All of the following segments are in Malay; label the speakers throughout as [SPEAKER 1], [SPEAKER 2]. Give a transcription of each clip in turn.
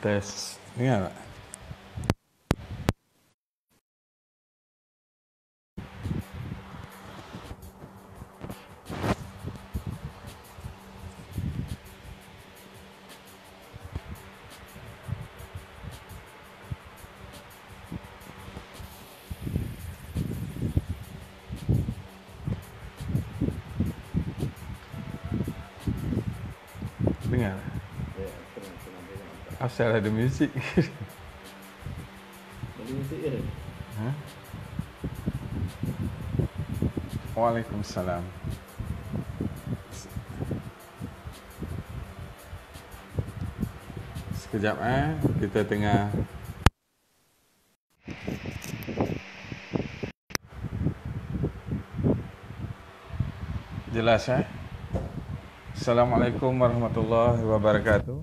[SPEAKER 1] Tes. Dengar tak? Dengar tak? Asal ada muzik.
[SPEAKER 2] Ada muzik ke?
[SPEAKER 1] Ha? Waalaikumsalam. Sekejap kita tengah jelas Assalamualaikum warahmatullahi wabarakatuh.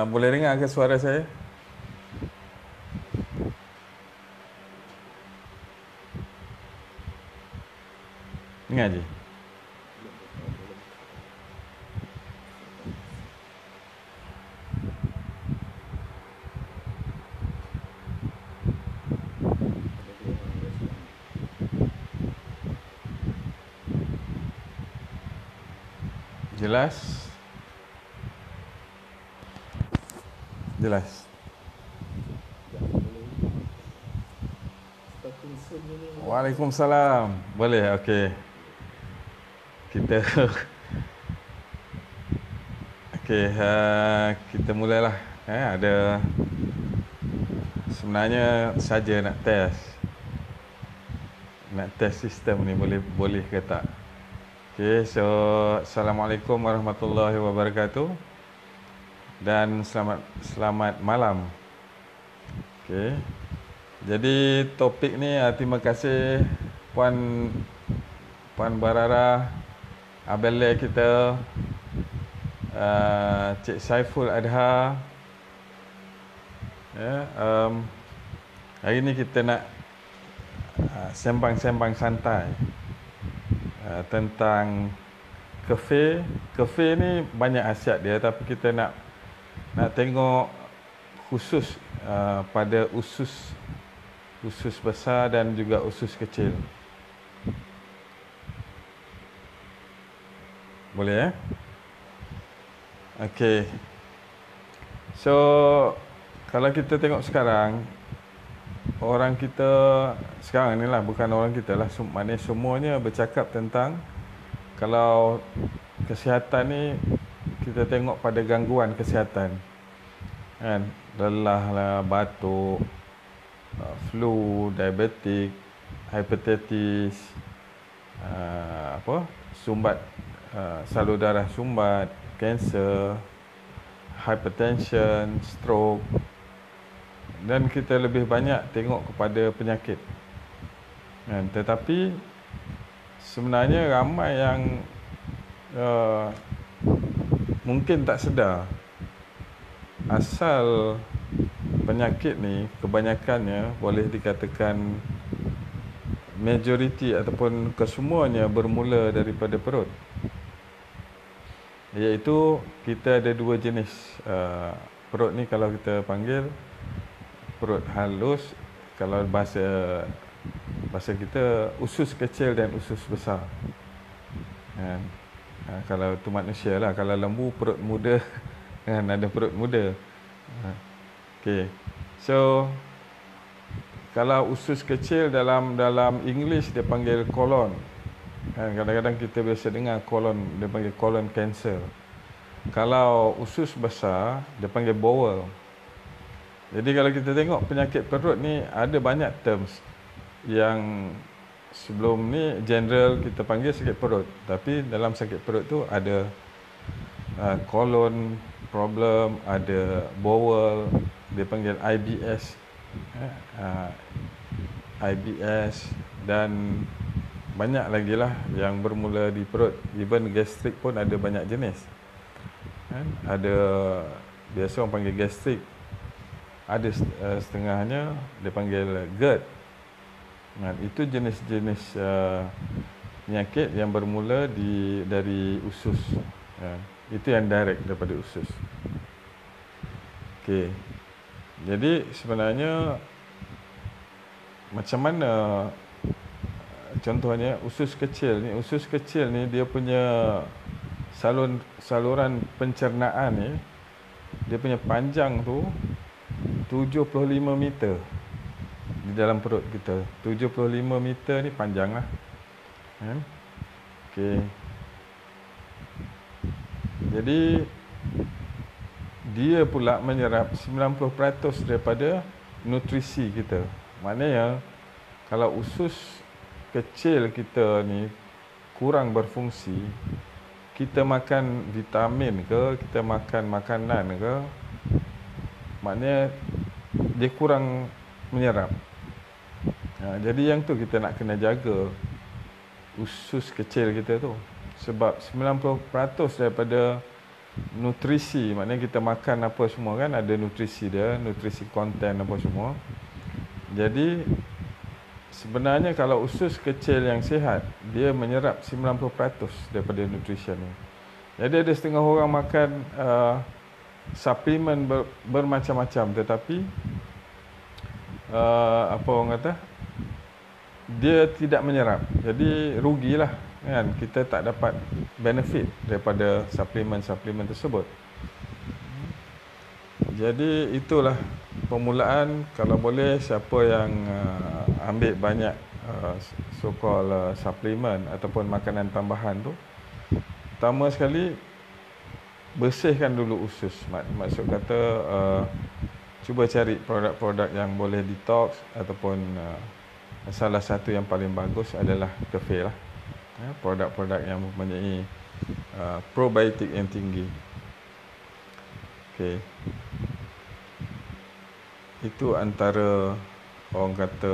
[SPEAKER 1] Boleh dengar ke suara saya? Dengar je. Jelas? Jelas. Waalaikumsalam. Boleh, okey. Kita okey, kita mulalah. Ada sebenarnya saja nak test sistem ni boleh ke tak. Okey, so Assalamualaikum warahmatullahi wabarakatuh dan selamat malam. Okey. Jadi topik ni terima kasih Puan Barara, Abel kita, Cik Saiful Adha. Hari ni kita nak sembang-sembang santai tentang kafe. Kafe ni banyak khasiat dia, tapi kita nak tengok khusus pada usus besar dan juga usus kecil. Boleh Okey. So kalau kita tengok sekarang, orang kita sekarang ni lah, bukan orang kita lah, maknanya semuanya bercakap tentang kalau kesihatan ni, kita tengok pada gangguan kesihatan kan, lelah lah, batuk, flu, diabetik, hepatitis, sumbat, salur darah sumbat, kanser, hypertension, stroke, dan kita lebih banyak tengok kepada penyakit kan. Tetapi sebenarnya ramai yang mungkin tak sedar asal penyakit ni kebanyakannya, boleh dikatakan majoriti ataupun kesemuanya bermula daripada perut. Iaitu kita ada dua jenis perut ni, kalau kita panggil perut halus, kalau bahasa kita usus kecil dan usus besar kan. Kalau tu manusia lah, kalau lembu perut muda kan, ada perut muda. Okey. So kalau usus kecil dalam English dia panggil colon. Kadang-kadang kita biasa dengar colon, dia panggil colon cancer. Kalau usus besar dia panggil bowel. Jadi kalau kita tengok penyakit perut ni, ada banyak terms yang sebelum ni general kita panggil sakit perut, tapi dalam sakit perut tu ada colon problem, ada bowel, dia panggil IBS, dan banyak lagi lah yang bermula di perut. Even gastrik pun ada banyak jenis kan? Ada biasa orang panggil gastrik, ada setengahnya dia panggil GERD. Itu jenis-jenis penyakit yang bermula dari usus Itu yang direct daripada usus. Okey. Jadi sebenarnya macam mana contohnya usus kecil ni dia punya saluran pencernaan ni, dia punya panjang tu 75 meter di dalam perut kita. 75 meter ni panjang lah. Okey. Jadi dia pula menyerap 90% daripada nutrisi kita. Maknanya kalau usus kecil kita ni kurang berfungsi, kita makan vitamin ke, kita makan makanan ke, maknanya dia kurang menyerap. Jadi yang tu kita nak kena jaga usus kecil kita tu. Sebab 90% daripada nutrisi, maknanya kita makan apa semua kan ada nutrisi dia, nutrisi konten apa semua. Jadi sebenarnya kalau usus kecil yang sihat, dia menyerap 90% daripada nutrition ni. Jadi ada setengah orang makan suplemen bermacam-macam, tetapi apa orang kata, dia tidak menyerap. Jadi rugilah kan, kita tak dapat benefit daripada suplemen tersebut. Jadi itulah permulaan. Kalau boleh siapa yang ambil banyak so-called suplemen ataupun makanan tambahan tu, pertama sekali bersihkan dulu usus. Maksud kata cuba cari produk-produk yang boleh detox, ataupun salah satu yang paling bagus adalah kefir lah. Produk-produk yang mempunyai probiotik yang tinggi. Okey. Itu antara orang kata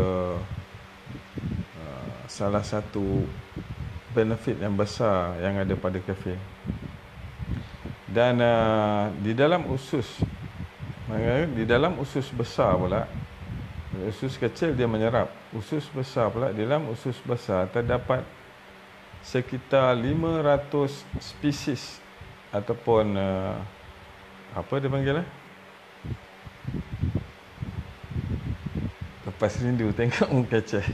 [SPEAKER 1] salah satu benefit yang besar yang ada pada kefir. Dan di dalam usus besar pula, usus kecil dia menyerap, usus besar pula, di dalam usus besar terdapat sekitar 500 spesies ataupun apa dia panggil lepas rindu tengok muka Cik.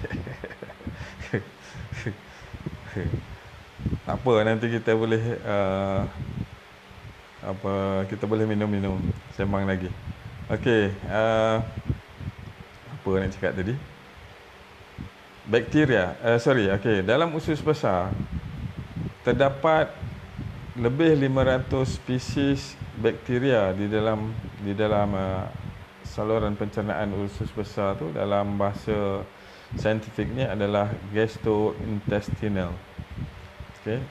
[SPEAKER 1] Apa nanti kita boleh kita boleh minum sembang lagi. Okey, apa nak cakap tadi? Bakteria, okey, dalam usus besar terdapat lebih 500 spesies bakteria di dalam saluran pencernaan usus besar tu. Dalam bahasa saintifiknya adalah gastrointestinal. Okey,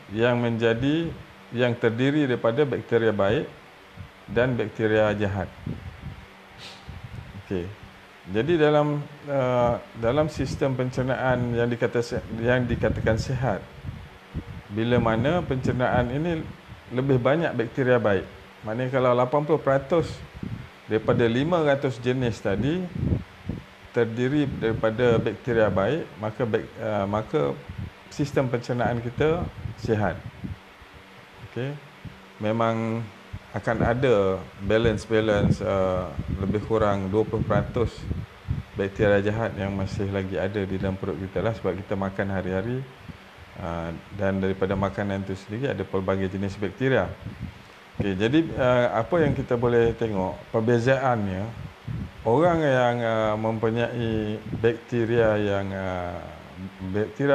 [SPEAKER 1] yang terdiri daripada bakteria baik dan bakteria jahat. Okey. Jadi dalam sistem pencernaan yang dikatakan sihat, bila mana pencernaan ini lebih banyak bakteria baik. Maknanya kalau 80% daripada 500 jenis tadi terdiri daripada bakteria baik, maka sistem pencernaan kita sihat. Okey. Memang akan ada balance lebih kurang 20% bakteria jahat yang masih lagi ada di dalam perut kita lah, sebab kita makan hari-hari, dan daripada makanan itu sendiri ada pelbagai jenis bakteria. Okey, jadi apa yang kita boleh tengok perbezaannya, orang yang mempunyai bakteria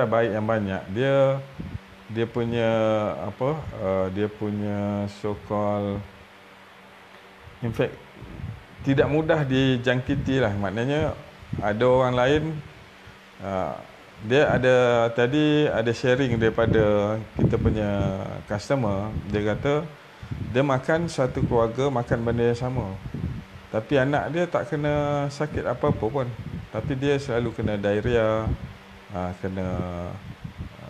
[SPEAKER 1] baik yang banyak, dia punya dia punya so-called tidak mudah dijangkiti lah. Maknanya ada orang lain, dia ada sharing daripada kita punya customer. Dia kata dia makan satu keluarga makan benda yang sama, tapi anak dia tak kena sakit apa-apa pun, tapi dia selalu kena diarrhea, kena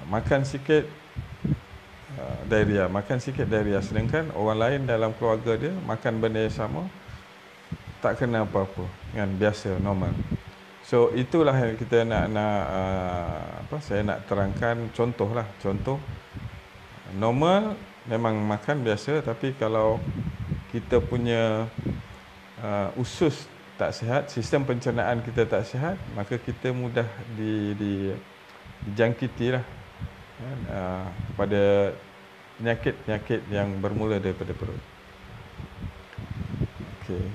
[SPEAKER 1] makan sikit diarrhea, sedangkan orang lain dalam keluarga dia makan benda yang sama tak kena apa-apa, kan, biasa, normal. So itulah yang kita saya nak terangkan contoh normal memang makan biasa, tapi kalau kita punya usus tak sihat, sistem pencernaan kita tak sihat, maka kita mudah dijangkiti lah kan, pada penyakit-penyakit yang bermula daripada perut. Okey.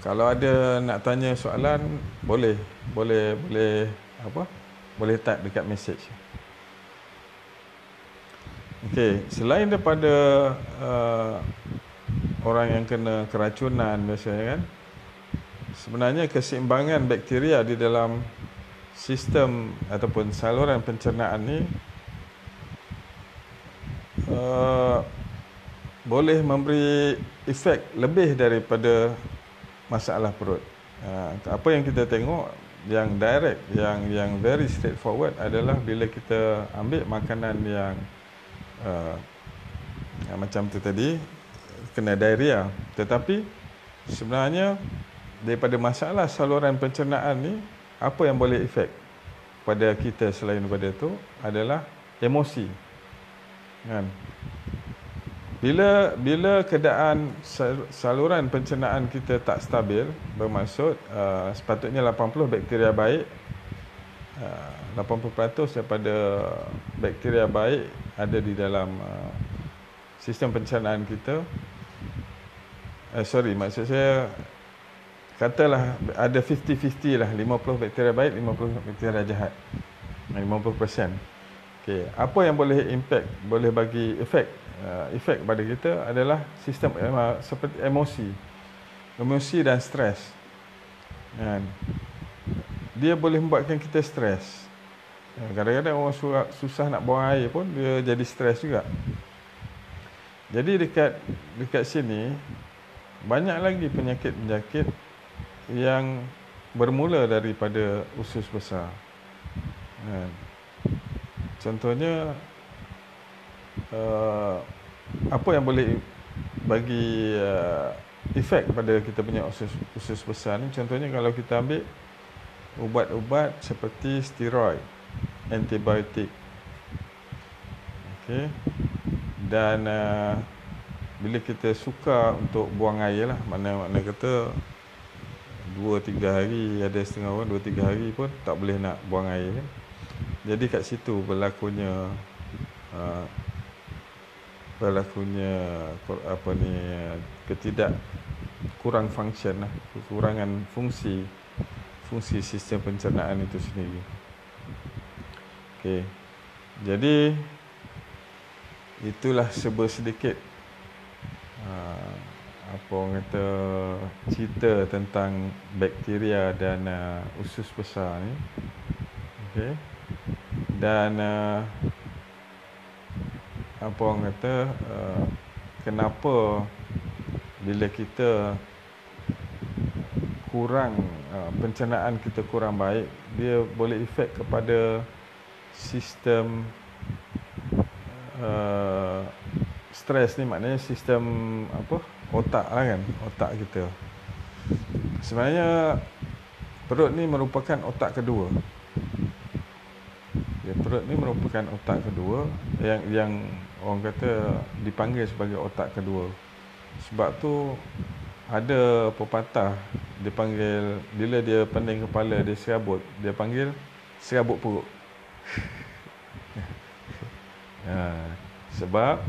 [SPEAKER 1] Kalau ada nak tanya soalan, boleh apa? Boleh type dekat message. Okey, selain daripada orang yang kena keracunan biasanya kan, sebenarnya keseimbangan bakteria di dalam sistem ataupun saluran pencernaan ni boleh memberi efek lebih daripada masalah perut. Apa yang kita tengok yang direct, yang very straightforward adalah bila kita ambil makanan yang macam tu tadi, kena diarrhea. Tetapi sebenarnya daripada masalah saluran pencernaan ni, apa yang boleh efek pada kita selain daripada tu adalah emosi. Kan? Bila keadaan saluran pencernaan kita tak stabil, bermaksud sepatutnya 80 bakteria baik, 80% daripada bakteria baik ada di dalam sistem pencernaan kita. Maksud saya, katalah ada 50-50 lah, 50 bakteria baik, 50 bakteria jahat, 50%. Okay. Apa yang boleh impact, boleh bagi efek pada kita adalah sistem seperti emosi dan stres. Dia boleh membuatkan kita stres. Kadang-kadang orang susah nak buang air pun dia jadi stres juga. Jadi dekat sini banyak lagi penyakit-penyakit yang bermula daripada usus besar. Contohnya apa yang boleh bagi efek pada kita punya usus besar ni, contohnya kalau kita ambil ubat-ubat seperti steroid, antibiotik. Okey. Dan bila kita suka untuk buang air lah, mana kata 2-3 hari, ada setengah orang 2-3 hari pun tak boleh nak buang air kan. Jadi kat situ berlakunya kurang function lah, kekurangan fungsi sistem pencernaan itu sendiri. Okey. Jadi itulah sedikit apa orang kata cerita tentang bakteria dan usus besar ni. Okey. Dan apa orang kata kenapa bila kita kurang pencernaan kita kurang baik, dia boleh efek kepada sistem stres ni, maknanya sistem otak lah kan, otak kita. Sebenarnya perut ni merupakan otak kedua. Perut ni merupakan otak kedua yang orang kata dipanggil sebagai otak kedua. Sebab tu ada pepatah dipanggil, bila dia pening kepala, dia serabut, dia panggil serabut perut. Sebab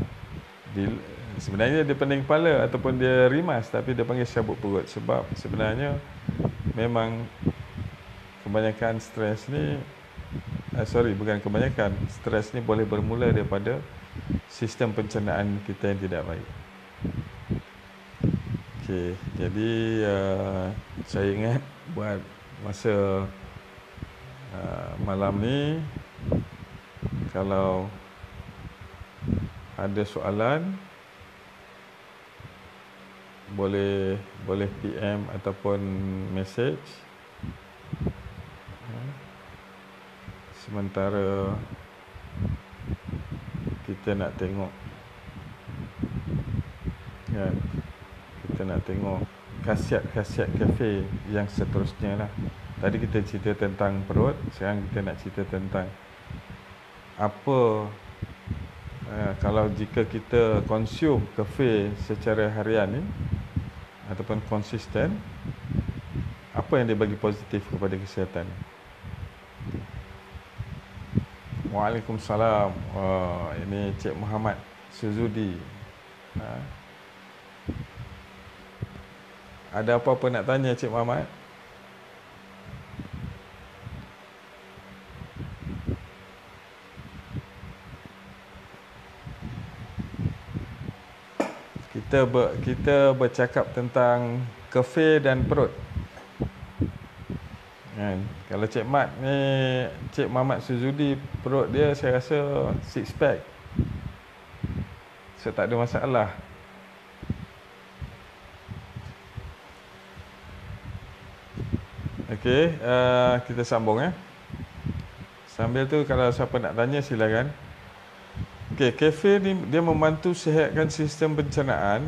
[SPEAKER 1] sebenarnya dia pening kepala ataupun dia rimas, tapi dia panggil serabut perut. Sebab sebenarnya memang kebanyakan stres ni, bukan kebanyakan, stres ni boleh bermula daripada sistem pencernaan kita yang tidak baik. Okey, jadi saya ingat buat masa malam ni, kalau ada soalan boleh PM ataupun message. Sementara kita nak tengok kan, kita nak tengok khasiat-khasiat kafe yang seterusnya lah. Tadi kita cerita tentang perut, sekarang kita nak cerita tentang apa Kalau jika kita consume kafe secara harian ni ataupun konsisten, apa yang dia bagi positif kepada kesihatan? Waalaikumsalam. Ini Cik Muhammad Suzudi. Ada apa-apa nak tanya Cik Muhammad? Kita bercakap tentang kafe dan perut. Kan? Kalau Cik Mat ni, Cik Muhammad Suzudi, perut dia saya rasa six pack. So tak ada masalah. Okey, kita sambung Sambil tu kalau siapa nak tanya silakan. Okey, kafe ni dia membantu sihatkan sistem pencernaan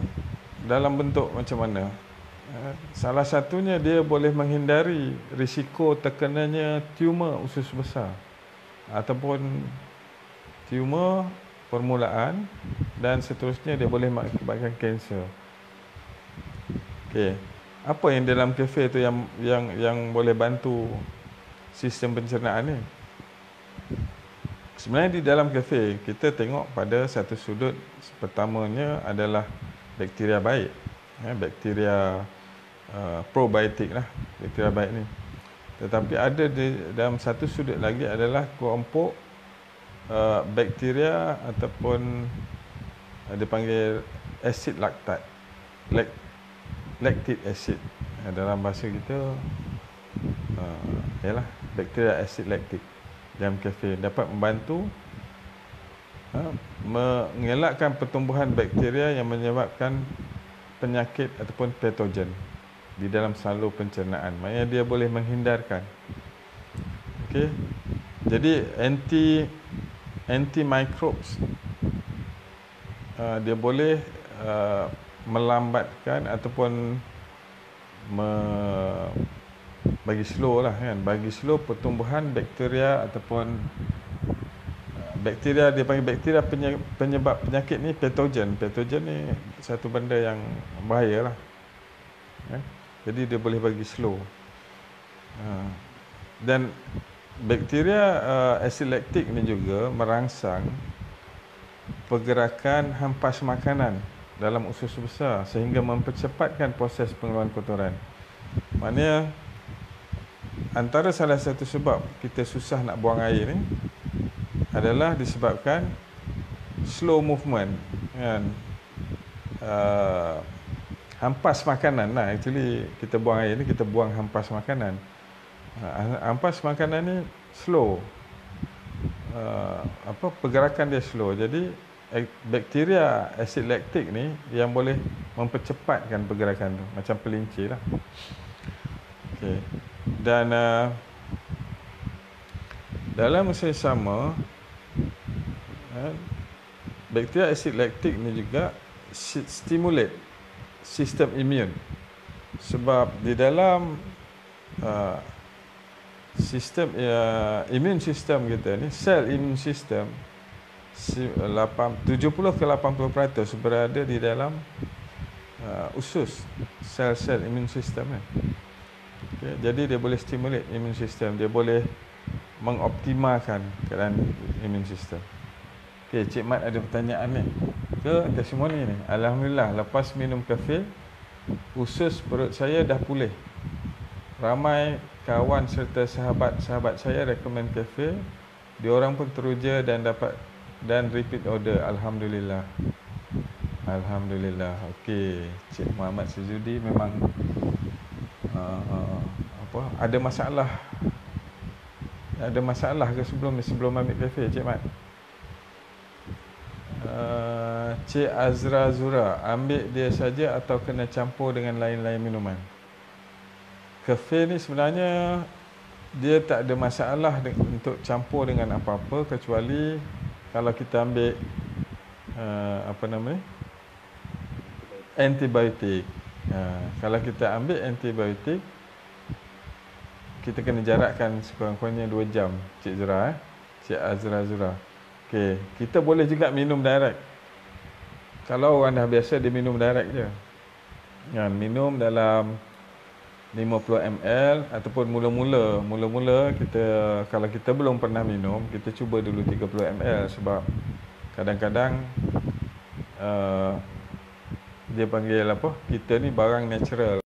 [SPEAKER 1] dalam bentuk macam mana? Salah satunya dia boleh menghindari risiko terkenanya tumor usus besar ataupun tumor permulaan, dan seterusnya dia boleh mengakibatkan kanser. Okey. Apa yang dalam kafe tu yang boleh bantu sistem pencernaan ni? Sebenarnya di dalam kafe kita tengok pada satu sudut, pertamanya adalah bakteria baik, bakteria probiotik lah, bakteria baik ni. Tetapi ada di dalam satu sudut lagi adalah kelompok bakteria ataupun dia panggil asid laktat, lactic acid. Dalam bahasa kita ialah bakteria asid laktik dalam kafe dapat membantu mengelakkan pertumbuhan bakteria yang menyebabkan penyakit ataupun patogen di dalam salur pencernaan. Maknanya dia boleh menghindarkan. Okey. Jadi anti-microbes dia boleh melambatkan ataupun bagi slow lah kan, bagi slow pertumbuhan bakteria ataupun bakteria, dia panggil bakteria penyebab penyakit ni patogen. Patogen ni satu benda yang bahaya lah jadi dia boleh bagi slow. Dan bakteria asid laktik ni juga merangsang pergerakan hampas makanan dalam usus besar sehingga mempercepatkan proses pengeluaran kotoran. Maknanya antara salah satu sebab kita susah nak buang air ni adalah disebabkan slow movement kan, hampas makanan lah. Actually kita buang air ni, kita buang hampas makanan. Hampas makanan ni slow, pergerakan dia slow. Jadi bakteria asid laktik ni yang boleh mempercepatkan pergerakan tu, macam pelincir lah. Okay. Dan dalam masa yang sama, bakteria asid laktik ni juga stimulate sistem imun. Sebab di dalam sistem imun sistem kita ni, sel imun sistem 70 ke 80% berada di dalam usus sel-sel imun sistem ni. Okay, jadi dia boleh stimulate imun sistem, dia boleh mengoptimalkan keadaan imun sistem. Okey, Cik Mat ada pertanyaan ni ke testimoni ni? Alhamdulillah, lepas minum kafe, usus perut saya dah pulih. Ramai kawan serta sahabat-sahabat saya recommend kafe. Diorang pun teruja dan repeat order. Alhamdulillah. Alhamdulillah. Okey, Cik Muhammad Suzudi memang ada masalah. Ada masalah ke sebelum ambil kafe, Cik Mat? Cik Azra Zura, ambil dia saja atau kena campur dengan lain-lain minuman? Kafe ni sebenarnya dia tak ada masalah untuk campur dengan apa-apa, kecuali kalau kita ambil antibiotik. Kalau kita ambil antibiotik, kita kena jarakkan sekurang-kurangnya 2 jam, Cik Zura, Cik Azra Zura. Okey, kita boleh juga minum direct. Kalau orang dah biasa dia minum direct je. Kan, minum dalam 50 ml ataupun mula-mula kita, kalau kita belum pernah minum, kita cuba dulu 30 ml sebab kadang-kadang dia panggil apa, kita ni barang natural.